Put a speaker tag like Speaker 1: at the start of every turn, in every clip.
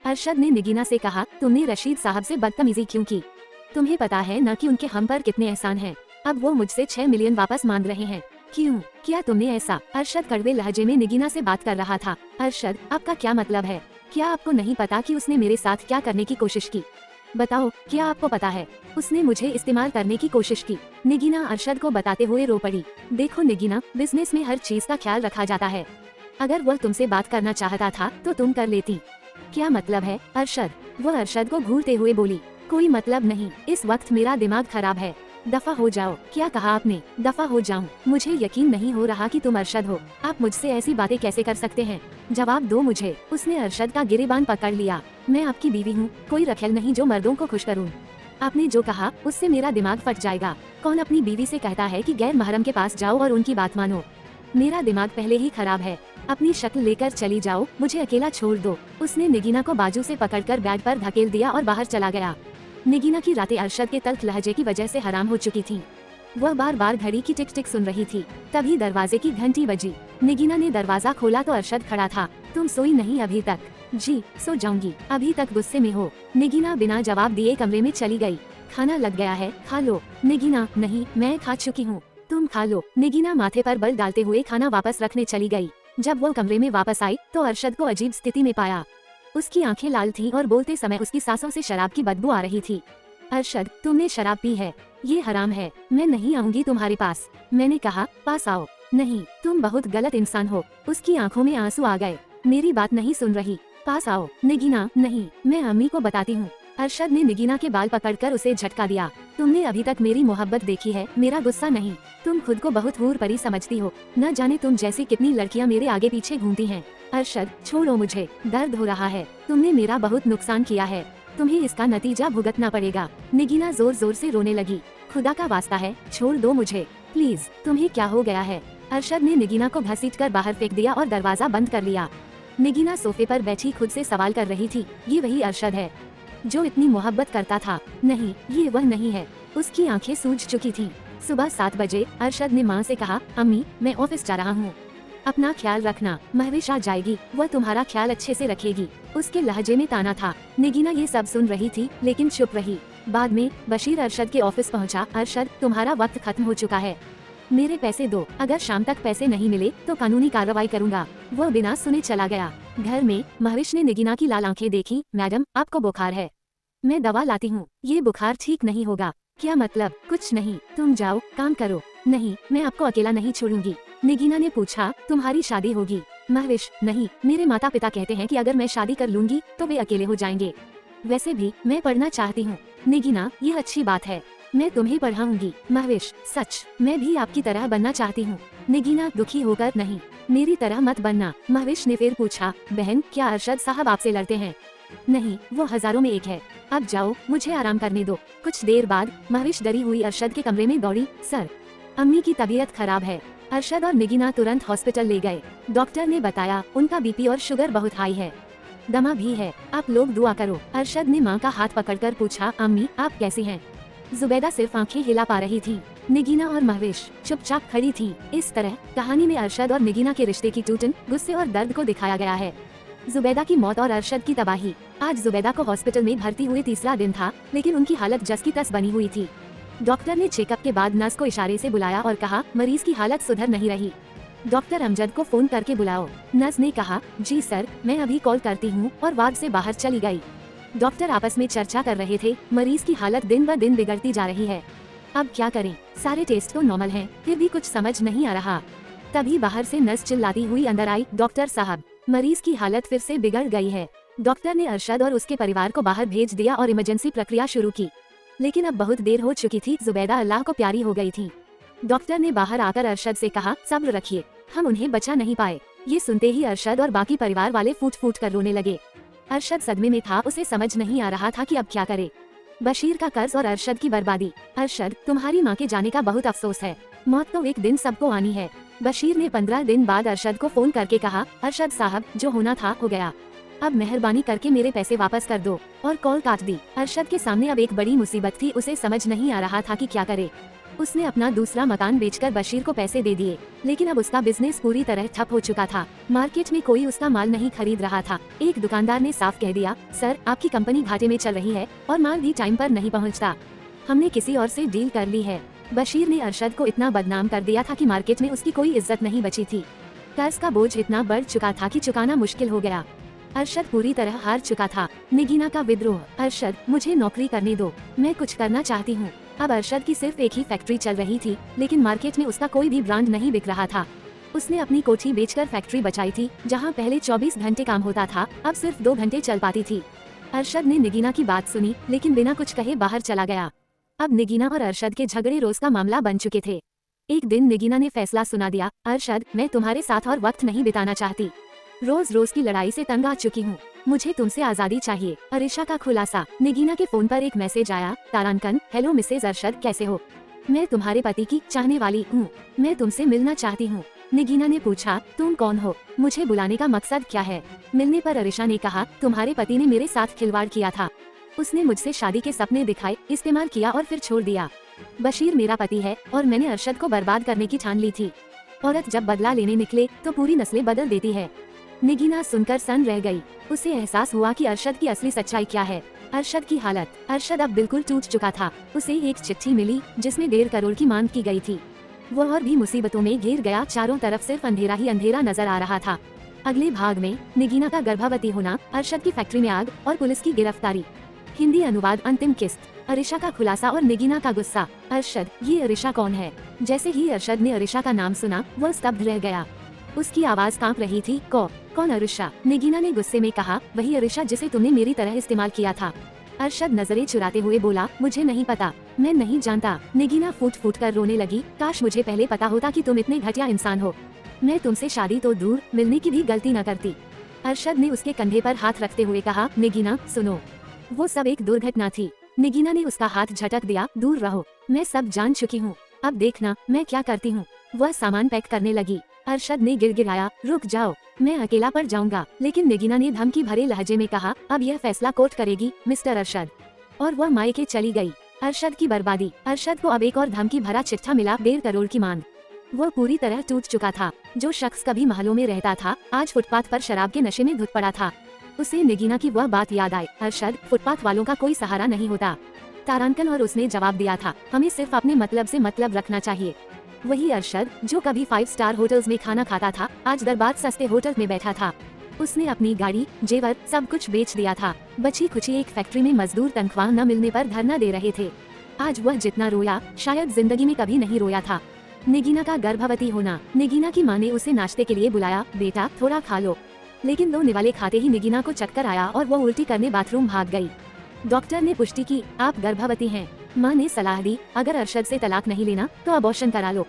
Speaker 1: अरशद ने निगीना से कहा, तुमने रशीद साहब से बदतमीजी क्यों की? तुम्हें पता है न कि उनके हम पर कितने एहसान हैं। अब वो मुझसे 6 मिलियन वापस मांग रहे हैं। क्यों किया तुमने ऐसा? अरशद कड़वे लहजे में निगीना से बात कर रहा था। अरशद, आपका क्या मतलब है? क्या आपको नहीं पता कि उसने मेरे साथ क्या करने की कोशिश की? बताओ, क्या आपको पता है? उसने मुझे इस्तेमाल करने की कोशिश की। निगीना अरशद को बताते हुए रो पड़ी। देखो निगीना, बिजनेस में हर चीज का ख्याल रखा जाता है। अगर वह तुमसे बात करना चाहता था तो तुम कर लेती। क्या मतलब है अरशद? वह अरशद को घूरते हुए बोली। कोई मतलब नहीं, इस वक्त मेरा दिमाग खराब है। दफा हो जाओ। क्या कहा आपने? दफा हो जाऊं? मुझे यकीन नहीं हो रहा कि तुम अरशद हो। आप मुझसे ऐसी बातें कैसे कर सकते हैं? जवाब दो मुझे। उसने अरशद का गिरेबान पकड़ लिया। मैं आपकी बीवी हूँ, कोई रखेल नहीं जो मर्दों को खुश करूँ। आपने जो कहा उससे मेरा दिमाग फट जाएगा। कौन अपनी बीवी से कहता है कि गैर महरम के पास जाओ और उनकी बात मानो? मेरा दिमाग पहले ही खराब है। अपनी शक्ल लेकर चली जाओ, मुझे अकेला छोड़ दो। उसने निगीना को बाजू से पकड़कर बेड पर धकेल दिया और बाहर चला गया। निगीना की रातें अरशद के तल्ख लहजे की वजह से हराम हो चुकी थीं। वह बार बार घड़ी की टिक टिक सुन रही थी। तभी दरवाजे की घंटी बजी। निगीना ने दरवाजा खोला तो अरशद खड़ा था। तुम सोई नहीं अभी तक? जी सो जाऊंगी, अभी तक गुस्से में हो। निगीना बिना जवाब दिए कमरे में चली गई। खाना लग गया है, खा लो। निगीना, नहीं, मैं खा चुकी हूँ, तुम खा लो। निगीना माथे पर बल डालते हुए खाना वापस रखने चली गई। जब वो कमरे में वापस आई तो अरशद को अजीब स्थिति में पाया। उसकी आंखें लाल थीं और बोलते समय उसकी सांसों से शराब की बदबू आ रही थी। अरशद, तुमने शराब पी है, ये हराम है। मैं नहीं आऊंगी तुम्हारे पास। मैंने कहा पास आओ। नहीं, तुम बहुत गलत इंसान हो। उसकी आंखों में आंसू आ गए। मेरी बात नहीं सुन रही, पास आओ। निगीना, नहीं, मैं अम्मी को बताती हूँ। अरशद ने निगीना के बाल पकड़कर उसे झटका दिया। तुमने अभी तक मेरी मोहब्बत देखी है, मेरा गुस्सा नहीं। तुम खुद को बहुत हूर परी समझती हो। न जाने तुम जैसी कितनी लड़कियां मेरे आगे पीछे घूमती हैं। अरशद, छोड़ो मुझे, दर्द हो रहा है। तुमने मेरा बहुत नुकसान किया है, तुम्हें इसका नतीजा भुगतना पड़ेगा। निगीना जोर जोर से रोने लगी। खुदा का वास्ता है, छोड़ दो मुझे प्लीज। तुम्हें क्या हो गया है? अरशद ने निगीना को घसीटकर बाहर फेंक दिया और दरवाजा बंद कर लिया। निगीना सोफे पर बैठी खुद से सवाल कर रही थी, ये वही अरशद है जो इतनी मोहब्बत करता था? नहीं, ये वह नहीं है। उसकी आंखें सूज चुकी थीं। सुबह 7 बजे अरशद ने माँ से कहा, अम्मी, मैं ऑफिस जा रहा हूँ, अपना ख्याल रखना। महविश आ जाएगी, वह तुम्हारा ख्याल अच्छे से रखेगी। उसके लहजे में ताना था। निगीना ये सब सुन रही थी लेकिन चुप रही। बाद में बशीर अरशद के ऑफिस पहुंचा। अरशद, तुम्हारा वक्त खत्म हो चुका है, मेरे पैसे दो। अगर शाम तक पैसे नहीं मिले तो कानूनी कार्रवाई करूंगा। वह बिना सुने चला गया। घर में महविश ने निगीना की लाल आंखें देखी। मैडम, आपको बुखार है, मैं दवा लाती हूँ। ये बुखार ठीक नहीं होगा। क्या मतलब? कुछ नहीं, तुम जाओ, काम करो। नहीं, मैं आपको अकेला नहीं छोड़ूंगी। निगीना ने पूछा, तुम्हारी शादी होगी? महविश, नहीं, मेरे माता पिता कहते हैं कि अगर मैं शादी कर लूंगी तो वे अकेले हो जाएंगे। वैसे भी मैं पढ़ना चाहती हूँ। निगीना, ये अच्छी बात है, मैं तुम्हें पढ़ाऊंगी। महविश, सच? मैं भी आपकी तरह बनना चाहती हूँ। निगीना दुखी होकर, नहीं, मेरी तरह मत बनना। महविश ने फिर पूछा, बहन, क्या अरशद साहब आपसे लड़ते हैं? नहीं, वो हजारों में एक है। अब जाओ, मुझे आराम करने दो। कुछ देर बाद महविश डरी हुई अरशद के कमरे में दौड़ी। सर, अम्मी की तबीयत खराब है। अरशद और निगीना तुरंत हॉस्पिटल ले गए। डॉक्टर ने बताया उनका बीपी और शुगर बहुत हाई है, दमा भी है। आप लोग दुआ करो। अरशद ने माँ का हाथ पकड़कर पूछा, अम्मी, आप कैसी हैं? जुबैदा सिर्फ आंखें हिला पा रही थी। निगीना और महविश चुपचाप खड़ी थी। इस तरह कहानी में अरशद और निगीना के रिश्ते की टूटन, गुस्से और दर्द को दिखाया गया है। जुबैदा की मौत और अरशद की तबाही। आज जुबैदा को हॉस्पिटल में भर्ती हुए तीसरा दिन था, लेकिन उनकी हालत जस की तस बनी हुई थी। डॉक्टर ने चेकअप के बाद नर्स को इशारे से बुलाया और कहा, मरीज की हालत सुधर नहीं रही, डॉक्टर अमजद को फोन करके बुलाओ। नर्स ने कहा, जी सर, मैं अभी कॉल करती हूँ, और वार्ड से बाहर चली गई। डॉक्टर आपस में चर्चा कर रहे थे। मरीज की हालत दिन ब दिन बिगड़ती जा रही है, अब क्या करें? सारे टेस्ट तो नॉर्मल हैं, फिर भी कुछ समझ नहीं आ रहा। तभी बाहर से नर्स चिल्लाती हुई अंदर आई, डॉक्टर साहब, मरीज की हालत फिर से बिगड़ गई है। डॉक्टर ने अरशद और उसके परिवार को बाहर भेज दिया और इमरजेंसी प्रक्रिया शुरू की, लेकिन अब बहुत देर हो चुकी थी। जुबैदा अल्लाह को प्यारी हो गई थी। डॉक्टर ने बाहर आकर अरशद से कहा, सब्र रखिए, हम उन्हें बचा नहीं पाए। ये सुनते ही अरशद और बाकी परिवार वाले फूट फूट कर रोने लगे। अरशद सदमे में था, उसे समझ नहीं आ रहा था कि अब क्या करे। बशीर का कर्ज और अरशद की बर्बादी। अरशद, तुम्हारी माँ के जाने का बहुत अफसोस है, मौत तो एक दिन सबको आनी है। बशीर ने 15 दिन बाद अरशद को फोन करके कहा, अरशद साहब, जो होना था हो गया, अब मेहरबानी करके मेरे पैसे वापस कर दो, और कॉल काट दी। अरशद के सामने अब एक बड़ी मुसीबत थी, उसे समझ नहीं आ रहा था कि क्या करे। उसने अपना दूसरा मकान बेचकर बशीर को पैसे दे दिए, लेकिन अब उसका बिजनेस पूरी तरह ठप हो चुका था। मार्केट में कोई उसका माल नहीं खरीद रहा था। एक दुकानदार ने साफ कह दिया, सर आपकी कंपनी घाटे में चल रही है और माल भी टाइम पर नहीं पहुंचता। हमने किसी और से डील कर ली है। बशीर ने अरशद को इतना बदनाम कर दिया था कि मार्केट में उसकी कोई इज्जत नहीं बची थी। कर्ज का बोझ इतना बढ़ चुका था कि चुकाना मुश्किल हो गया। अरशद पूरी तरह हार चुका था। निगीना का विद्रोह। अरशद, मुझे नौकरी करने दो, मैं कुछ करना चाहती हूँ। अब अरशद की सिर्फ एक ही फैक्ट्री चल रही थी, लेकिन मार्केट में उसका कोई भी ब्रांड नहीं बिक रहा था। उसने अपनी कोठी बेचकर फैक्ट्री बचाई थी, जहाँ पहले 24 घंटे काम होता था, अब सिर्फ 2 घंटे चल पाती थी। अरशद ने निगीना की बात सुनी, लेकिन बिना कुछ कहे बाहर चला गया। अब निगीना और अरशद के झगड़े रोज का मामला बन चुके थे। एक दिन निगीना ने फैसला सुना दिया, अरशद, मैं तुम्हारे साथ और वक्त नहीं बिताना चाहती। रोज रोज की लड़ाई से तंग आ चुकी हूँ, मुझे तुमसे आजादी चाहिए। अरिशा का खुलासा। निगीना के फोन पर एक मैसेज आया, तारांकन, हेलो मिसेज अरशद, कैसे हो? मैं तुम्हारे पति की चाहने वाली हूँ, मैं तुमसे मिलना चाहती हूँ। निगीना ने पूछा, तुम कौन हो? मुझे बुलाने का मकसद क्या है? मिलने पर अरिशा ने कहा, तुम्हारे पति ने मेरे साथ खिलवाड़ किया था। उसने मुझसे शादी के सपने दिखाए, इस्तेमाल किया और फिर छोड़ दिया। बशीर मेरा पति है और मैंने अरशद को बर्बाद करने की ठान ली थी। औरत जब बदला लेने निकले तो पूरी नस्लें बदल देती है। निगीना सुनकर सन रह गई। उसे एहसास हुआ कि अरशद की असली सच्चाई क्या है। अरशद की हालत। अरशद अब बिल्कुल टूट चुका था। उसे एक चिट्ठी मिली जिसमें 1.5 करोड़ की मांग की गई थी। वो और भी मुसीबतों में घिर गया। चारों तरफ सिर्फ अंधेरा ही अंधेरा नजर आ रहा था। अगले भाग में निगीना का गर्भवती होना, अरशद की फैक्ट्री में आग और पुलिस की गिरफ्तारी। हिंदी अनुवाद अंतिम किस्त। अरिशा का खुलासा और निगीना का गुस्सा। अरशद, ये अरिशा कौन है? जैसे ही अरशद ने अरिशा का नाम सुना, वह स्तब्ध रह गया। उसकी आवाज कांप रही थी। कौन अरिशा? निगीना ने गुस्से में कहा, वही अरिशा जिसे तुमने मेरी तरह इस्तेमाल किया था। अरशद नजरें चुराते हुए बोला, मुझे नहीं पता, मैं नहीं जानता। निगीना फूट फूट कर रोने लगी, काश मुझे पहले पता होता कि तुम इतने घटिया इंसान हो। मैं तुमसे शादी तो दूर, मिलने की भी गलती न करती। अरशद ने उसके कंधे पर हाथ रखते हुए कहा, निगीना सुनो, वो सब एक दुर्घटना थी। निगीना ने उसका हाथ झटक दिया, दूर रहो, मैं सब जान चुकी हूँ, अब देखना मैं क्या करती हूँ। वह सामान पैक करने लगी। अरशद ने गिड़गिड़ाया, रुक जाओ, मैं अकेला पड़ जाऊंगा। लेकिन निगीना ने धमकी भरे लहजे में कहा, अब यह फैसला कोर्ट करेगी मिस्टर अरशद। और वह मायके चली गई। अरशद की बर्बादी। अरशद को अब एक और धमकी भरा चिट्ठा मिला, 1.5 करोड़ की मांग। वह पूरी तरह टूट चुका था। जो शख्स कभी महलों में रहता था, आज फुटपाथ पर शराब के नशे में धुत पड़ा था। उसे निगीना की वह बात याद आई, अरशद, फुटपाथ वालों का कोई सहारा नहीं होता। तारांकन और उसने जवाब दिया था, हमें सिर्फ अपने मतलब से मतलब रखना चाहिए। वही अरशद जो कभी 5 स्टार होटल्स में खाना खाता था, आज दरबार सस्ते होटल में बैठा था। उसने अपनी गाड़ी, जेवर, सब कुछ बेच दिया था। बची खुची एक फैक्ट्री में मजदूर तनख्वाह न मिलने पर धरना दे रहे थे। आज वह जितना रोया, शायद जिंदगी में कभी नहीं रोया था। निगीना का गर्भवती होना। निगीना की माँ ने उसे नाश्ते के लिए बुलाया, बेटा थोड़ा खा लो। लेकिन 2 निवाले खाते ही निगीना को चक्कर आया और वो उल्टी करने बाथरूम भाग गई। डॉक्टर ने पुष्टि की, आप गर्भवती हैं। माँ ने सलाह दी, अगर अरशद से तलाक नहीं लेना तो अबॉर्शन करा लो।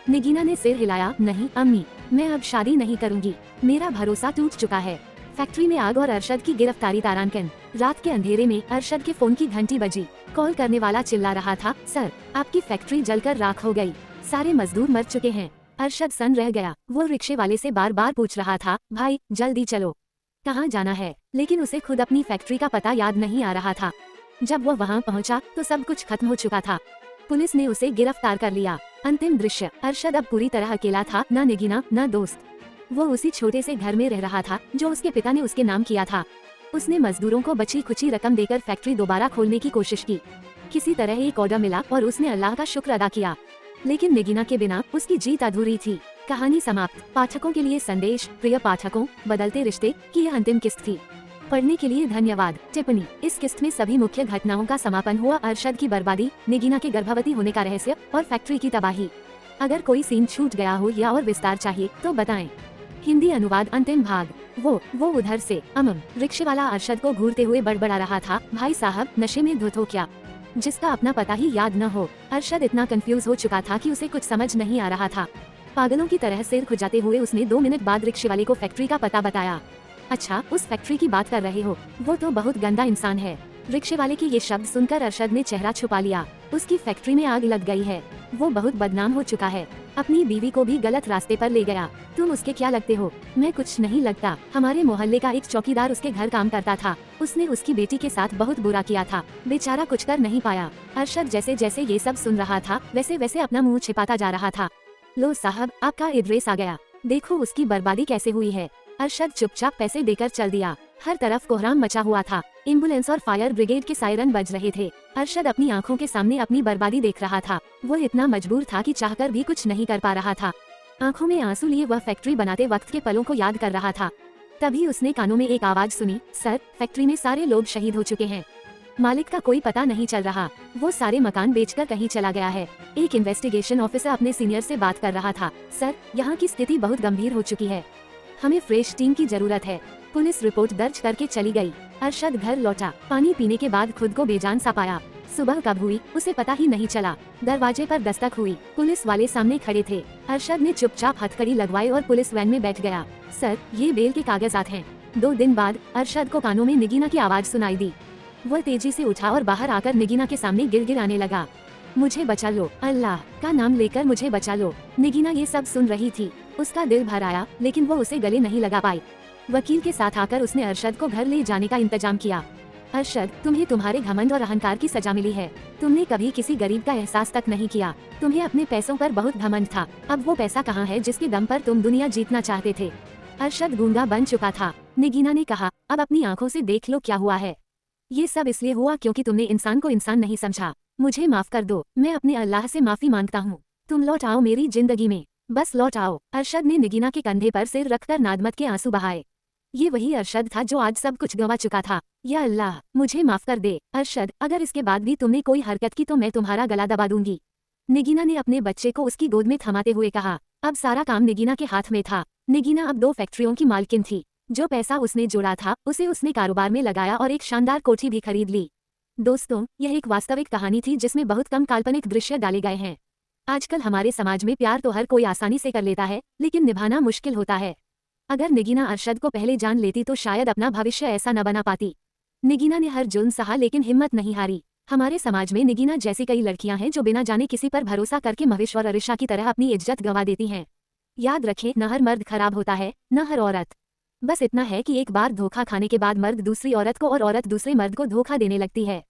Speaker 1: निगीना ने सिर हिलाया, नहीं अम्मी, मैं अब शादी नहीं करूंगी, मेरा भरोसा टूट चुका है। फैक्ट्री में आग और अरशद की गिरफ्तारी। तारांकन। रात के अंधेरे में अरशद के फोन की घंटी बजी। कॉल करने वाला चिल्ला रहा था, सर आपकी फैक्ट्री जलकर राख हो गई, सारे मजदूर मर चुके हैं। अरशद सन रह गया। वो रिक्शे वाले से बार बार पूछ रहा था, भाई जल्दी चलो, कहाँ जाना है? लेकिन उसे खुद अपनी फैक्ट्री का पता याद नहीं आ रहा था। जब वो वहाँ पहुँचा तो सब कुछ खत्म हो चुका था। पुलिस ने उसे गिरफ्तार कर लिया। अंतिम दृश्य। अरशद अब पूरी तरह अकेला था, न निगीना न दोस्त। वो उसी छोटे से घर में रह रहा था जो उसके पिता ने उसके नाम किया था। उसने मजदूरों को बची खुची रकम देकर फैक्ट्री दोबारा खोलने की कोशिश की। किसी तरह एक ऑर्डर मिला और उसने अल्लाह का शुक्र अदा किया। लेकिन निगीना के बिना उसकी जीत अधूरी थी। कहानी समाप्त। पाठकों के लिए संदेश, प्रिय पाठकों, बदलते रिश्ते की यह अंतिम किस्त थी। पढ़ने के लिए धन्यवाद। टिप्पणी। इस किस्त में सभी मुख्य घटनाओं का समापन हुआ, अरशद की बर्बादी, निगीना के गर्भवती होने का रहस्य और फैक्ट्री की तबाही। अगर कोई सीन छूट गया हो या और विस्तार चाहिए तो बताएं। हिंदी अनुवाद अंतिम भाग। वो उधर से रिक्शे वाला अरशद को घूरते हुए बड़बड़ा रहा था, भाई साहब नशे में धुत हो क्या, जिसका अपना पता ही याद न हो। अरशद इतना कंफ्यूज हो चुका था कि उसे कुछ समझ नहीं आ रहा था। पागलों की तरह सिर खुजाते हुए उसने 2 मिनट बाद रिक्शे वाले को फैक्ट्री का पता बताया। अच्छा, उस फैक्ट्री की बात कर रहे हो, वो तो बहुत गंदा इंसान है। रिक्शे वाले के ये शब्द सुनकर अरशद ने चेहरा छुपा लिया। उसकी फैक्ट्री में आग लग गई है, वो बहुत बदनाम हो चुका है। अपनी बीवी को भी गलत रास्ते पर ले गया। तुम उसके क्या लगते हो? मैं कुछ नहीं लगता। हमारे मोहल्ले का एक चौकीदार उसके घर काम करता था। उसने उसकी बेटी के साथ बहुत बुरा किया था। बेचारा कुछ कर नहीं पाया। अरशद जैसे जैसे ये सब सुन रहा था वैसे वैसे अपना मुँह छिपाता जा रहा था। लो साहब, आपका एड्रेस आ गया। देखो उसकी बर्बादी कैसे हुई है। अरशद चुपचाप पैसे देकर चल दिया। हर तरफ कोहराम मचा हुआ था। एम्बुलेंस और फायर ब्रिगेड के सायरन बज रहे थे। अरशद अपनी आंखों के सामने अपनी बर्बादी देख रहा था। वो इतना मजबूर था कि चाहकर भी कुछ नहीं कर पा रहा था। आंखों में आंसू लिए वह फैक्ट्री बनाते वक्त के पलों को याद कर रहा था। तभी उसने कानों में एक आवाज सुनी, सर, फैक्ट्री में सारे लोग शहीद हो चुके हैं। मालिक का कोई पता नहीं चल रहा। वो सारे मकान बेचकर कहीं चला गया है। एक इन्वेस्टिगेशन ऑफिसर अपने सीनियर से बात कर रहा था। सर, यहाँ की स्थिति बहुत गंभीर हो चुकी है। हमें फ्रेश टीम की जरूरत है। पुलिस रिपोर्ट दर्ज करके चली गई। अरशद घर लौटा। पानी पीने के बाद खुद को बेजान सा पाया। सुबह कब हुई उसे पता ही नहीं चला। दरवाजे पर दस्तक हुई। पुलिस वाले सामने खड़े थे। अरशद ने चुपचाप हथकड़ी लगवाई और पुलिस वैन में बैठ गया। सर, ये बेल के कागजात हैं। 2 दिन बाद अरशद को कानों में निगीना की आवाज सुनाई दी। वह तेजी से उठा और बाहर आकर निगीना के सामने गिड़गिड़ाने लगा। मुझे बचा लो, अल्लाह का नाम लेकर मुझे बचा लो। निगीना ये सब सुन रही थी। उसका दिल भर आया लेकिन वो उसे गले नहीं लगा पाई। वकील के साथ आकर उसने अरशद को घर ले जाने का इंतजाम किया। अरशद, तुम्हें तुम्हारे घमंड और अहंकार की सजा मिली है। तुमने कभी किसी गरीब का एहसास तक नहीं किया। तुम्हें अपने पैसों पर बहुत घमंड था। अब वो पैसा कहाँ है जिसके दम पर तुम दुनिया जीतना चाहते थे? अरशद गूंगा बन चुका था। निगीना ने कहा, अब अपनी आंखों से देख लो क्या हुआ है। ये सब इसलिए हुआ क्योंकि तुमने इंसान को इंसान नहीं समझा। मुझे माफ कर दो। मैं अपने अल्लाह से माफी मांगता हूँ। तुम लौट आओ मेरी जिंदगी में, बस लौट आओ। अरशद ने निगीना के कंधे पर सिर रखकर नादमत के आंसू बहाए। ये वही अरशद था जो आज सब कुछ गंवा चुका था। या अल्लाह, मुझे माफ कर दे। अरशद, अगर इसके बाद भी तुमने कोई हरकत की तो मैं तुम्हारा गला दबा दूंगी। निगीना ने अपने बच्चे को उसकी गोद में थमाते हुए कहा। अब सारा काम निगीना के हाथ में था। निगीना अब 2 फैक्ट्रियों की मालकिन थी। जो पैसा उसने जोड़ा था उसे उसने कारोबार में लगाया और एक शानदार कोठी भी खरीद ली। दोस्तों, यह एक वास्तविक कहानी थी जिसमें बहुत कम काल्पनिक दृश्य डाले गए हैं। आजकल हमारे समाज में प्यार तो हर कोई आसानी से कर लेता है, लेकिन निभाना मुश्किल होता है। अगर निगीना अरशद को पहले जान लेती तो शायद अपना भविष्य ऐसा न बना पाती। निगीना ने हर जुल्म सहा लेकिन हिम्मत नहीं हारी। हमारे समाज में निगीना जैसी कई लड़कियां हैं जो बिना जाने किसी पर भरोसा करके महेश और अरिशा की तरह अपनी इज्जत गंवा देती हैं। याद रखें, न हर मर्द खराब होता है, न हर औरत। बस इतना है कि एक बार धोखा खाने के बाद मर्द दूसरी औरत को और औरत दूसरे मर्द को धोखा देने लगती है।